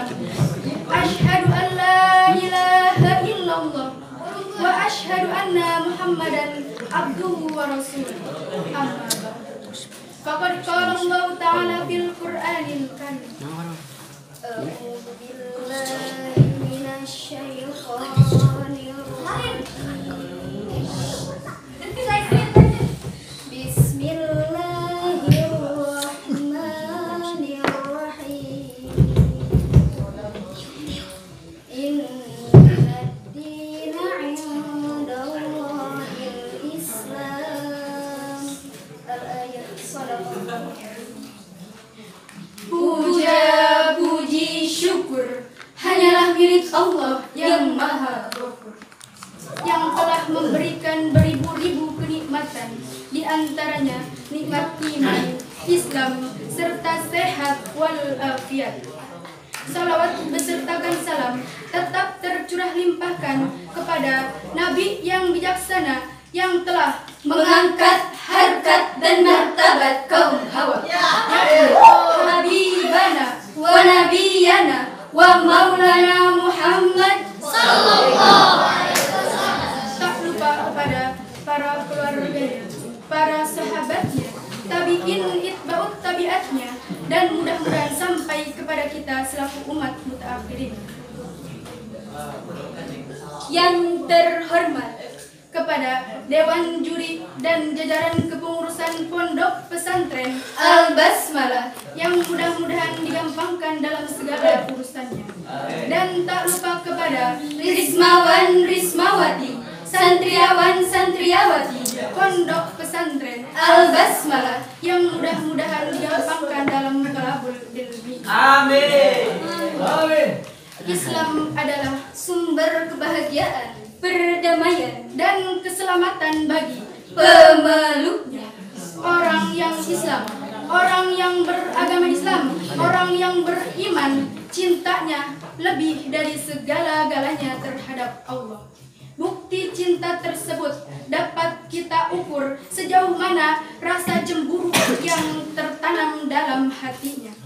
Islam. Asyhadu an la ilaha illallah wa asyhadu anna Muhammadan abduhu wa rasuluh. Amma ba'd. Faqad qala Allah Ta'ala fil Qur'anil Karim. A'udzu billahi minasy syaithanir rajim. Puja, puji, syukur hanyalah milik Allah yang Maha Ghafur, yang telah memberikan beribu-ribu kenikmatan, di antaranya nikmat iman, Islam, serta sehat walafiat. Salawat besertakan salam tetap tercurah limpahkan kepada Nabi yang bijaksana, yang telah mengangkat harkat dan martabat kaum Hawa, Habibana wa Nabiyana wa Maulana Muhammad sallallahu alaihi wasallam. Tak lupa kepada para keluarganya, para sahabatnya, tabi'in itba'ut tabi'atnya, dan mudah-mudahan sampai kepada kita selaku umat mutaakhirin. Yang terhormat kepada Dewan Juri dan jajaran kepengurusan Pondok Pesantren Al-Basmalah, yang mudah-mudahan digampangkan dalam segala urusannya. Dan tak lupa kepada Rismawan Rismawati, santriawan santriawati Pondok Pesantren Al-Basmalah, yang mudah-mudahan digampangkan dalam talabul ilmi. Amin. Amin. Islam adalah sumber kebahagiaan, perdamaian, dan keselamatan bagi pemeluknya. Orang yang Islam, orang yang beragama Islam, orang yang beriman, cintanya lebih dari segala-galanya terhadap Allah. Bukti cinta tersebut dapat kita ukur sejauh mana rasa cemburu yang tertanam dalam hatinya.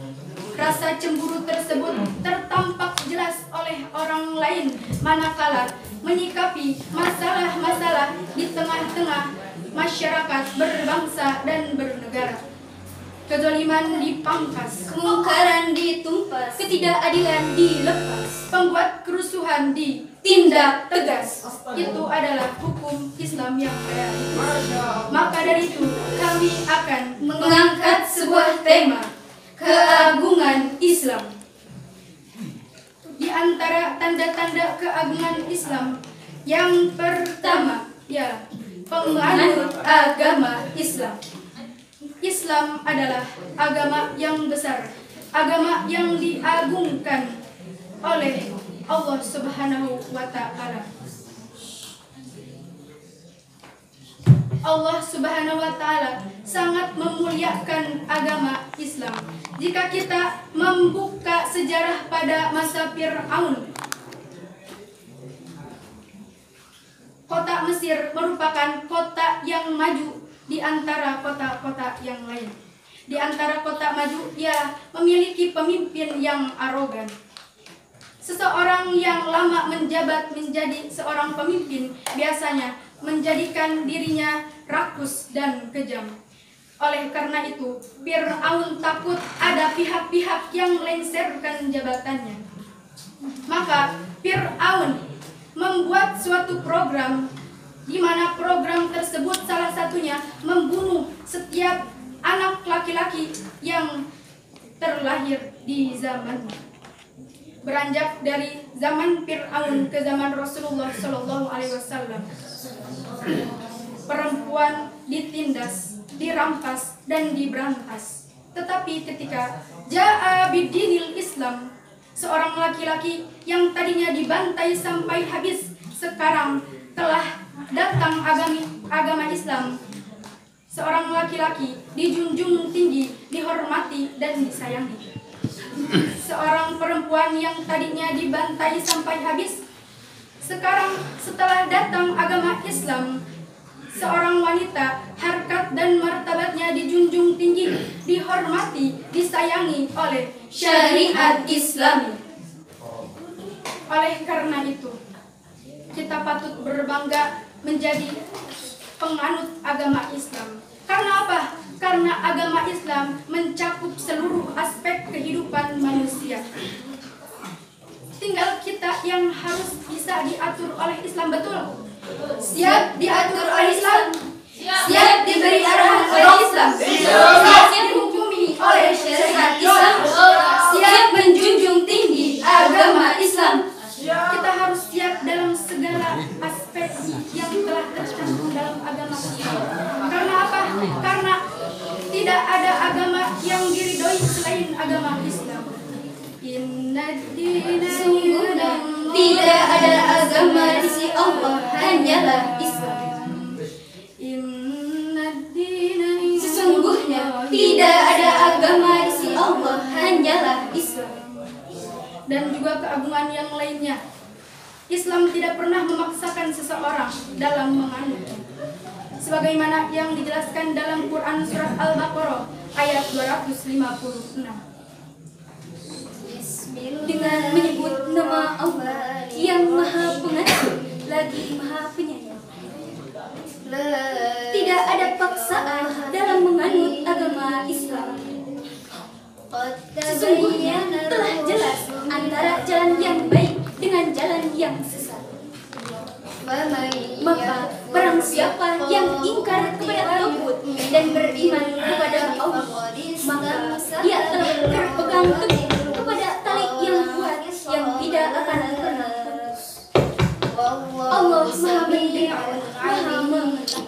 Rasa cemburu tersebut tertampak jelas oleh orang lain manakala menyikapi masalah-masalah di tengah-tengah masyarakat berbangsa dan bernegara. Kezaliman dipangkas, kemungkaran ditumpas, ketidakadilan dilepas, pembuat kerusuhan ditindak tegas. Itu adalah hukum Islam yang ada. Maka dari itu kami akan mengangkat sebuah tema, keagungan Islam. Di antara tanda-tanda keagungan Islam, yang pertama ya penganut agama Islam. Islam adalah agama yang besar, agama yang diagungkan oleh Allah Subhanahu wa Ta'ala. Allah Subhanahu wa Ta'ala sangat memuliakan agama Islam. Jika kita membuka sejarah pada masa Fir'aun, kota Mesir merupakan kota yang maju di antara kota-kota yang lain. Di antara kota maju, ia memiliki pemimpin yang arogan. Seseorang yang lama menjabat menjadi seorang pemimpin biasanya menjadikan dirinya rakus dan kejam. Oleh karena itu, Fir'aun takut ada pihak-pihak yang melengsarkan jabatannya. Maka Fir'aun membuat suatu program, di mana program tersebut salah satunya membunuh setiap anak laki-laki yang terlahir di zamannya. Beranjak dari zaman Fir'aun ke zaman Rasulullah Shallallahu Alaihi Wasallam, perempuan ditindas, dirampas, dan diberantas. Tetapi ketika ja'a bidinil Islam, seorang laki-laki yang tadinya dibantai sampai habis, sekarang telah datang agama Islam. Seorang laki-laki dijunjung tinggi, dihormati, dan disayangi. Seorang perempuan yang tadinya dibantai sampai habis, sekarang setelah datang agama Islam, seorang wanita harkat dan martabatnya dijunjung tinggi, dihormati, disayangi oleh syariat Islami. Oleh karena itu, kita patut berbangga menjadi penganut agama Islam. Karena apa? Karena agama Islam mencakup seluruh aspek kehidupan manusia. Tinggal kita yang harus bisa diatur oleh Islam, betul? Siap diatur oleh Islam? Siap diberi arahan oleh Islam? Siap dihukumi oleh syariat Islam? Siap menjunjung tinggi agama Islam? Kita harus siap dalam segala aspek yang telah tercantum dalam agama Islam. Karena apa? Karena tidak ada agama yang diridhoi selain agama Islam. Sesungguhnya tidak ada agama di sisi Allah, hanyalah Islam. Sesungguhnya tidak ada agama di sisi Allah, hanyalah Islam. Dan juga keagungan yang lainnya. Islam tidak pernah memaksakan seseorang dalam menganut. Sebagaimana yang dijelaskan dalam Quran surat Al-Baqarah ayat 256. Dengan menyebut nama Allah yang Maha Pengasih lagi Maha Penyayang. Tidak ada paksaan dalam menganut agama Islam. Sesungguhnya telah jelas antara jalan yang baik dengan jalan yang sesat. Maka barang siapa yang ingkar kepada Tauhid dan beriman kepada Allah, maka ia telah berpegang teguh kepada tali yang kuat yang tidak akan pernah putus. Allah Maha mendengar, Maha mengerti.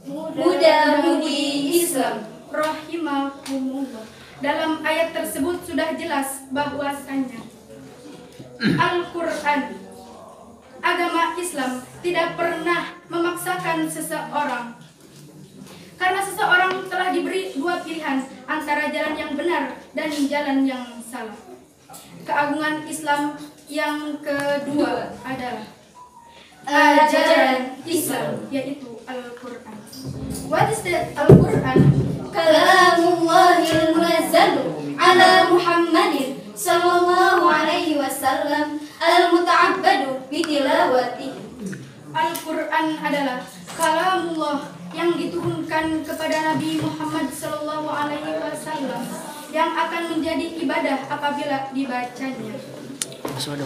Muda-mudi Islam Rahimakumullah. Dalam ayat tersebut sudah jelas bahwasannya Al-Quran, agama Islam, tidak pernah memaksakan seseorang. Karena seseorang telah diberi dua pilihan antara jalan yang benar dan jalan yang salah. Keagungan Islam yang kedua adalah ajaran Islam, yaitu Al-Quran. What is that Al-Quran? Kalamullahil munazzalu ala Muhammadin sallallahu alaihi wasallam al-muta'abbadu bitilawatihi. Al-Quran adalah kalamullah yang diturunkan kepada Nabi Muhammad sallallahu alaihi wasallam yang akan menjadi ibadah apabila dibacanya.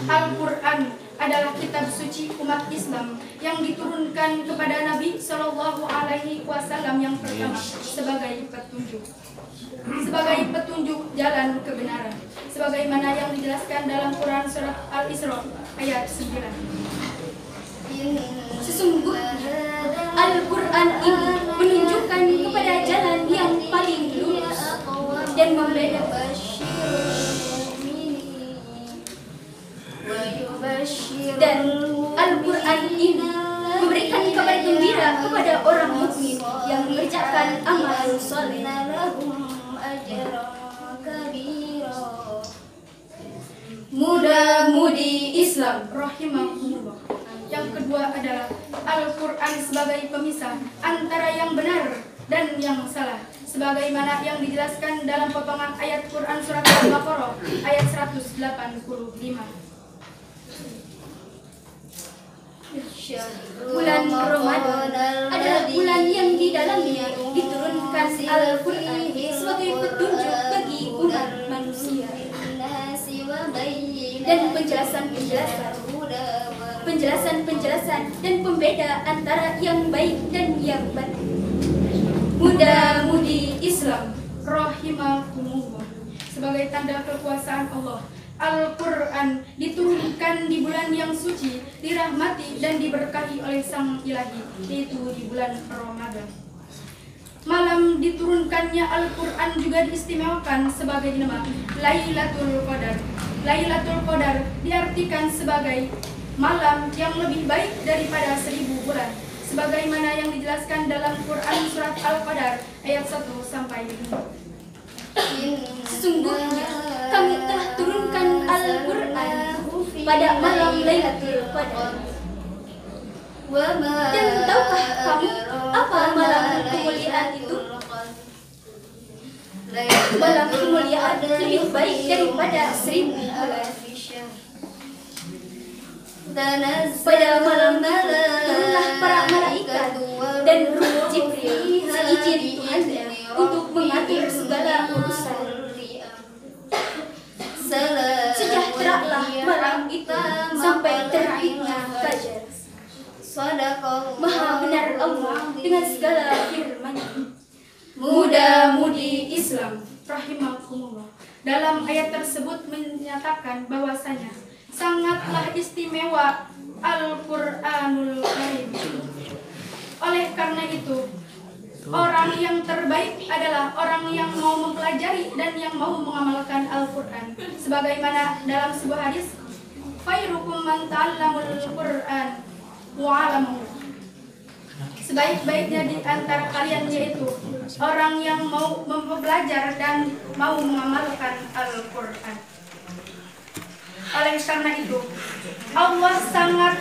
Al-Quran adalah kitab suci umat Islam yang diturunkan kepada Nabi sallallahu alaihi wasallam yang pertama sebagai petunjuk jalan kebenaran, sebagaimana yang dijelaskan dalam Quran surat Al-Isra ayat 9. Sesungguhnya Al-Quran ini menunjukkan kepada jalan yang paling lurus dan membedakan. Dan Al-Quran ini memberikan kabar gembira kepada orang mukmin yang mengerjakan amal soleh. Muda-mudi Islam rahimahullah. Yang kedua adalah Al-Quran sebagai pemisah antara yang benar dan yang salah, sebagaimana yang dijelaskan dalam potongan ayat Quran surat Al-Baqarah ayat 185. Bulan Ramadan adalah bulan yang di dalamnya diturunkan Al-Quran sebagai petunjuk bagi umat manusia dan penjelasan dan pembeda antara yang baik dan yang batil. Muda-mudi Islam rahimakumullah. Sebagai tanda kekuasaan Allah, Al-Quran diturunkan di bulan yang suci, dirahmati dan diberkahi oleh Sang Ilahi, yaitu di bulan Ramadan. Malam diturunkannya Al-Quran juga diistimewakan sebagai nama Lailatul Qadar. Lailatul Qadar diartikan sebagai malam yang lebih baik daripada 1000 bulan, sebagaimana yang dijelaskan dalam Quran surat Al-Qadar ayat 1 sampai 5. Sesungguhnya kami telah turunkan Al-Quran pada malam Lailatul Qadar. Dan tahukah kamu apa malam kemuliaan itu? Malam kemuliaan lebih baik daripada 1000 bulan. Pada malam itu turunlah para malaikat dan Ruh Jibril seizin Tuhannya untuk mengatur segala urusan. Sejahteralah malam itu sampai terbitnya fajar. Maha benar Allah dengan segala firman-Nya. Muda-mudi Islam rahimakumullah. Dalam ayat tersebut menyatakan bahwasanya sangatlah istimewa Al-Qur'anul Karim. Oleh karena itu, orang yang terbaik adalah orang yang mau mempelajari dan yang mau mengamalkan Al-Qur'an. Sebagaimana dalam sebuah hadis, khairukum man ta'allamul Qur'an wa 'allamahu. Sebaik-baiknya di antara kalian yaitu orang yang mau belajar dan mau mengamalkan Al-Qur'an. Oleh karena itu, Allah sangat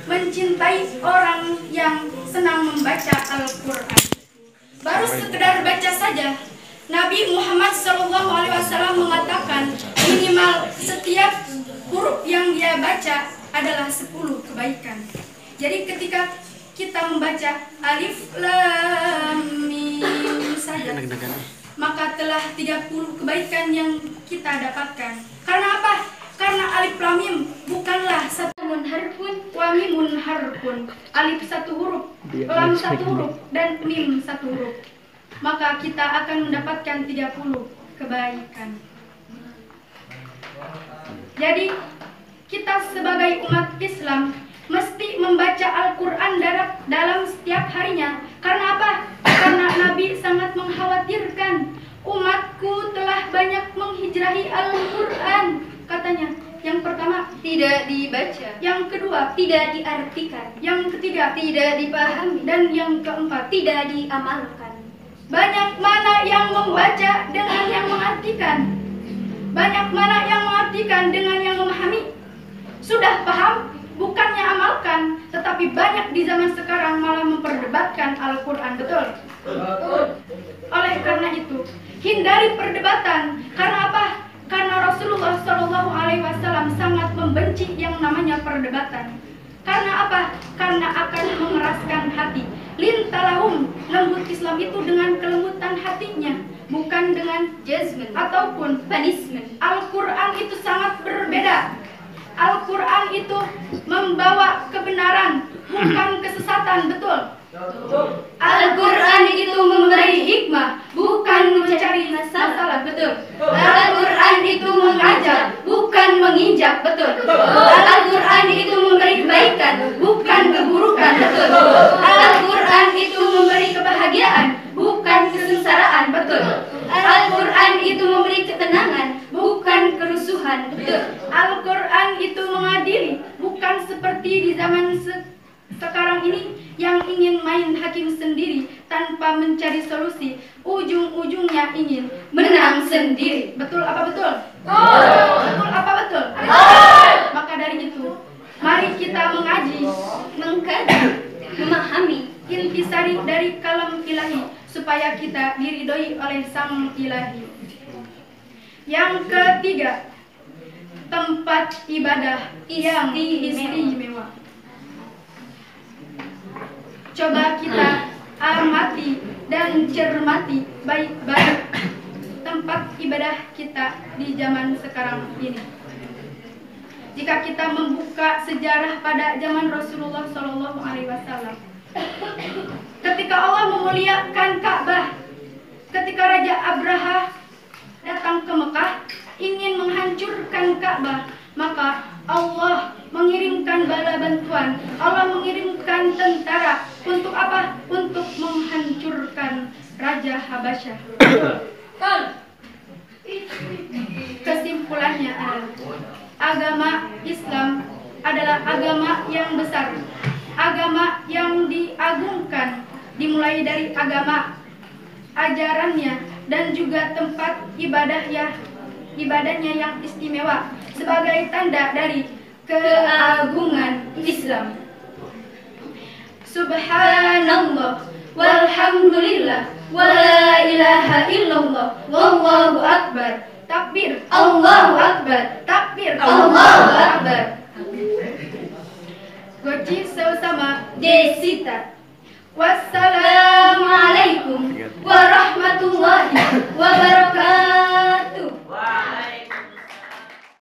mencintai orang yang senang membaca Al-Qur'an. Baru sekedar baca saja, Nabi Muhammad SAW mengatakan minimal setiap huruf yang dia baca adalah 10 kebaikan. Jadi ketika kita membaca alif lam mim saja, maka telah 30 kebaikan yang kita dapatkan. Karena apa? Karena alif lam mim bukanlah satu harfun wa mimun harfun. Alif satu huruf, lam satu huruf, dan mim satu huruf. Maka kita akan mendapatkan 30 kebaikan. Jadi kita sebagai umat Islam mesti membaca Al-Qur'an dalam setiap harinya. Karena apa? Karena Nabi sangat mengkhawatirkan umatku telah banyak menghijrahi Al-Qur'an. Katanya, yang pertama tidak dibaca, yang kedua tidak diartikan, yang ketiga tidak dipahami, dan yang keempat tidak diamalkan. Banyak mana yang membaca dengan yang mengartikan? Banyak mana yang mengartikan dengan yang memahami? Sudah paham? Bukannya amalkan, tetapi banyak di zaman sekarang malah memperdebatkan Al-Qur'an. Betul? Oleh karena itu, hindari perdebatan. Karena apa? Karena Rasulullah SAW sangat membenci yang namanya perdebatan. Karena apa? Karena akan mengeraskan hati. Lintalahum, lembut Islam itu dengan kelembutan hatinya, bukan dengan judgment ataupun punishment. Al-Qur'an itu sangat berbeda. Al-Qur'an itu membawa kebenaran, bukan kesesatan. Betul? Al-Qur'an itu memberi hikmah, bukan mencari masalah. Betul? Al-Qur'an itu mengajar, bukan menginjak. Betul? Al-Qur'an itu memberi kebaikan, bukan keburukan. Betul? Al-Qur'an itu memberi kebahagiaan, bukan kesengsaraan. Betul? Al-Qur'an itu memberi ketenangan, bukan kerusuhan. Betul? Al-Qur'an itu mengadili, bukan seperti di zaman sekarang ini yang ingin main hakim sendiri tanpa mencari solusi. Ujung-ujungnya ingin menang sendiri. Betul apa betul? Betul apa betul? Maka dari itu, mari kita mengaji, mengkaji, memahami intisari dari kalam ilahi supaya kita diridhoi oleh sang ilahi. Yang ketiga, tempat ibadah yang istimewa. Coba kita amati dan cermati baik-baik tempat ibadah kita di zaman sekarang ini. Jika kita membuka sejarah pada zaman Rasulullah SAW, ketika Allah memuliakan Ka'bah, ketika Raja Abraha datang ke Mekah ingin menghancurkan Ka'bah, maka Allah mengirimkan bala bantuan. Allah mengirimkan tentara. Untuk apa? Untuk menghancurkan Raja Habasyah. Kesimpulannya adalah agama Islam adalah agama yang besar, agama yang diagungkan, dimulai dari agama, ajarannya, dan juga tempat ibadahnya yang istimewa sebagai tanda dari keagungan Islam. Subhanallah walhamdulillah wala ilaha illallah wallahu akbar. Takbir, Allahu akbar. Takbir, Allahu akbar. Puji sama Desita. Wassalamualaikum warahmatullahi wabarakatuh.